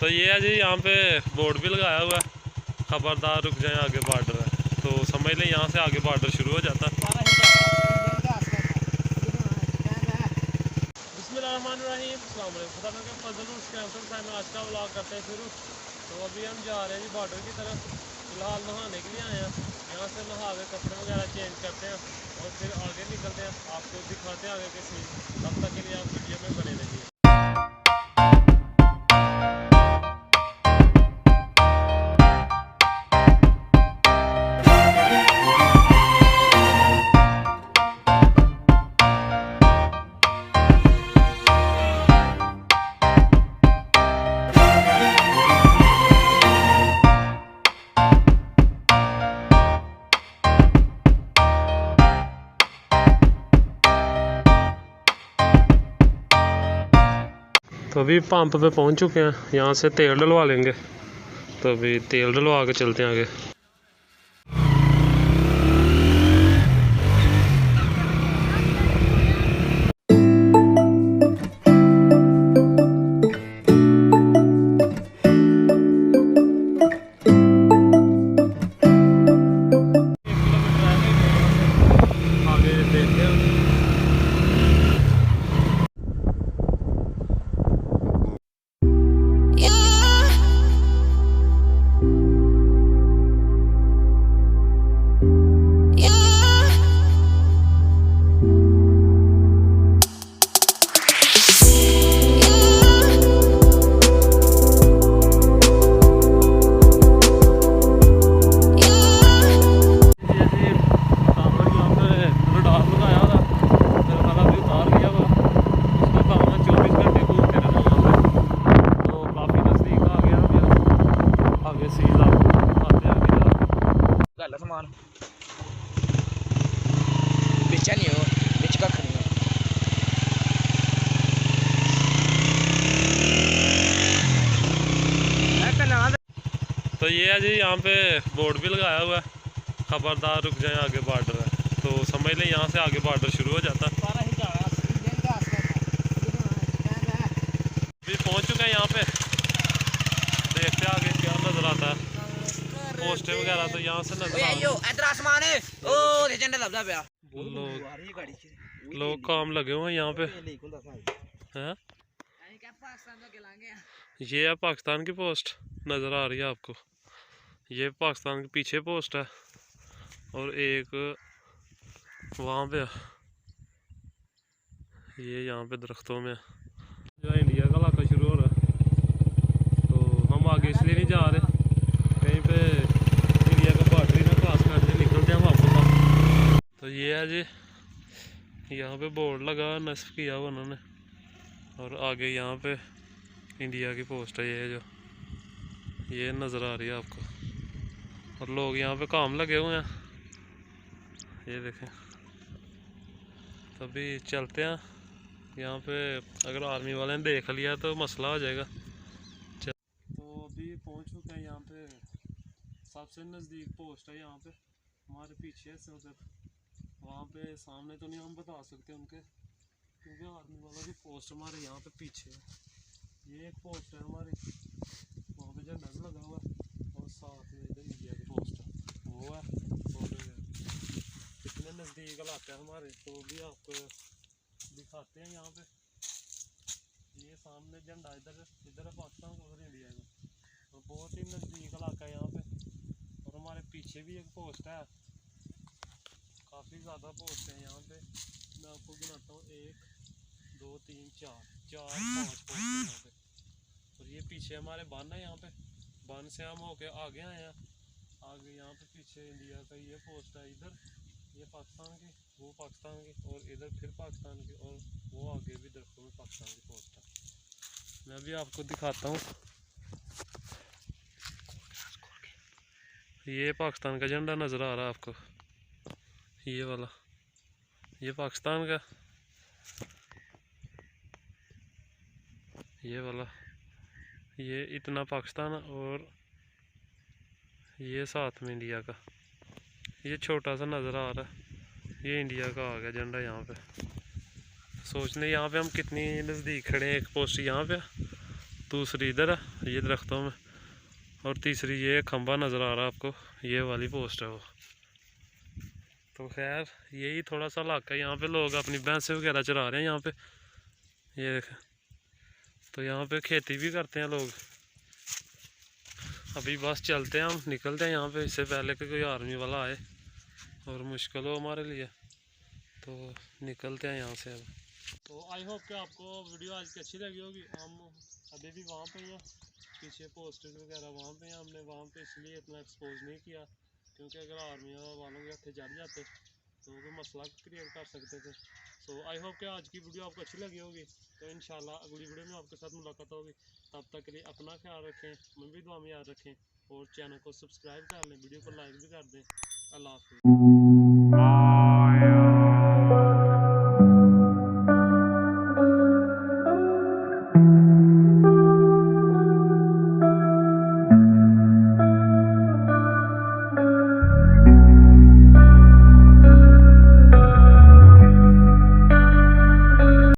तो ये है जी, यहाँ पे बोर्ड भी लगाया हुआ है, खबरदार रुक जाए आगे बॉर्डर है, तो समझ लें यहाँ से आगे बॉर्डर शुरू हो जाता है। बिस्मिल्लाहिर्रहमानिर्रहीम, अस्सलाम वालेकुम। खुदा के फजल और आज का व्लॉग करते हैं शुरू। तो अभी हम जा रहे हैं जी बॉर्डर की तरफ, फिलहाल नहाने के लिए आए हैं। यहाँ से नहा के कपड़े वगैरह चेंज करते हैं और फिर आगे निकलते हैं, आपको दिखाते हैं आगे के सीन। तब तक के लिए आप वीडियो में बने रहिए। तो अभी पंप पे पहुंच चुके हैं, यहाँ से तेल डलवा लेंगे। तो अभी तेल डलवा के चलते हैं आगे। तो ये है जी, यहाँ पे बोर्ड भी लगाया हुआ है, खबरदार रुक जाए आगे बॉर्डर है, तो समझ लें यहाँ से आगे बॉर्डर शुरू हो जाता है। अभी पहुँच चुके हैं यहाँ पे, देखते हैं आगे क्या नजर आता है। पोस्टें वगैरह तो यहाँ से नजर लोग काम लगे हुए हैं यहाँ पे हैं। ये है पाकिस्तान की पोस्ट नज़र आ रही है आपको, ये पाकिस्तान के पीछे पोस्ट है और एक वहाँ पे ये यहाँ पे दरख्तों में जो इंडिया का इलाका शुरू हो रहा है। तो हम आगे इसलिए नहीं जा रहे, कहीं पे इंडिया का बॉर्डर ही ना क्रॉस करके निकलते हैं वापस। तो ये है जी, यहाँ पे बोर्ड लगा नस्ब किया हुआ उन्होंने, और आगे यहाँ पे इंडिया की पोस्ट है, ये नज़र आ रही है आपको, और लोग यहाँ पे काम लगे हुए हैं, ये देखें। तभी चलते हैं यहाँ पे, अगर आर्मी वाले ने देख लिया तो मसला हो जाएगा। तो अभी पहुँच चुके हैं यहाँ पे, सबसे नज़दीक पोस्ट है यहाँ पे, हमारे पीछे से उधर, वहाँ पे सामने तो नहीं हम बता सकते उनके, क्योंकि आर्मी वालों की पोस्ट हमारे यहाँ पे पीछे है। ये एक पोस्ट है हमारी, वहाँ पे झंडा भी लगा हुआ है, और साथ में इधर इंडिया की पोस्ट है वो है। और कितने नज़दीक इलाके हैं हमारे, तो भी आपको दिखाते हैं यहाँ पे। ये सामने झंडा इधर इधर है पाकिस्तान का, उधर इंडिया का, और बहुत ही नज़दीक इलाका है यहाँ पे। और हमारे पीछे भी एक पोस्ट है, काफ़ी ज़्यादा पोस्ट है यहाँ पे, मैं आपको गिनाता हूँ 1 2 3 4 5 पोस्ट है यहाँ पे। और ये पीछे हमारे बान है, यहाँ पे बान से हम होके आगे आए हैं। आगे यहाँ पे पीछे इंडिया का ये पोस्ट है, इधर ये पाकिस्तान की, वो पाकिस्तान की, और इधर फिर पाकिस्तान की, और वो आगे भी दरख्तों में पाकिस्तान की पोस्ट है। मैं भी आपको दिखाता हूँ, ये पाकिस्तान का झंडा नज़र आ रहा है आपको, ये वाला, ये पाकिस्तान का, ये वाला, ये इतना पाकिस्तान, और ये साथ में इंडिया का, ये छोटा सा नज़र आ रहा है, ये इंडिया का आ गया झंडा यहाँ पे। सोच लें यहाँ पे हम कितनी नज़दीक खड़े हैं, एक पोस्ट यहाँ पे दूसरी इधर है ये दरख्तों में, और तीसरी ये खंबा नज़र आ रहा है आपको, ये वाली पोस्ट है वो। तो खैर यही थोड़ा सा इलाका है, यहाँ पे लोग अपनी भैंसें वगैरह चरा रहे हैं यहाँ पे, ये देखें। तो यहाँ पे खेती भी करते हैं लोग। अभी बस चलते हैं, हम निकलते हैं यहाँ पे, इससे पहले कि कोई आर्मी वाला आए और मुश्किल हो हमारे लिए। तो निकलते हैं यहाँ से अब। तो आई होप कि आपको वीडियो आज की अच्छी लगी होगी। हम अभी भी वहाँ पे हैं, पीछे पोस्टर वगैरह वहाँ पे हैं। हमने वहाँ पे इसलिए इतना एक्सपोज नहीं किया क्योंकि अगर आर्मी वालों के हथे चढ़ जाते तो वो मसला क्रिएट कर सकते थे। सो आई होप कि आज की वीडियो आपको अच्छी लगी होगी। तो इंशाल्लाह अगली वीडियो में आपके साथ मुलाकात होगी। तब तक के लिए अपना ख्याल रखें, मैं भी दुआ में याद रखें, और चैनल को सब्सक्राइब कर लें, वीडियो को लाइक भी कर दें। अल्लाह हाफिज़।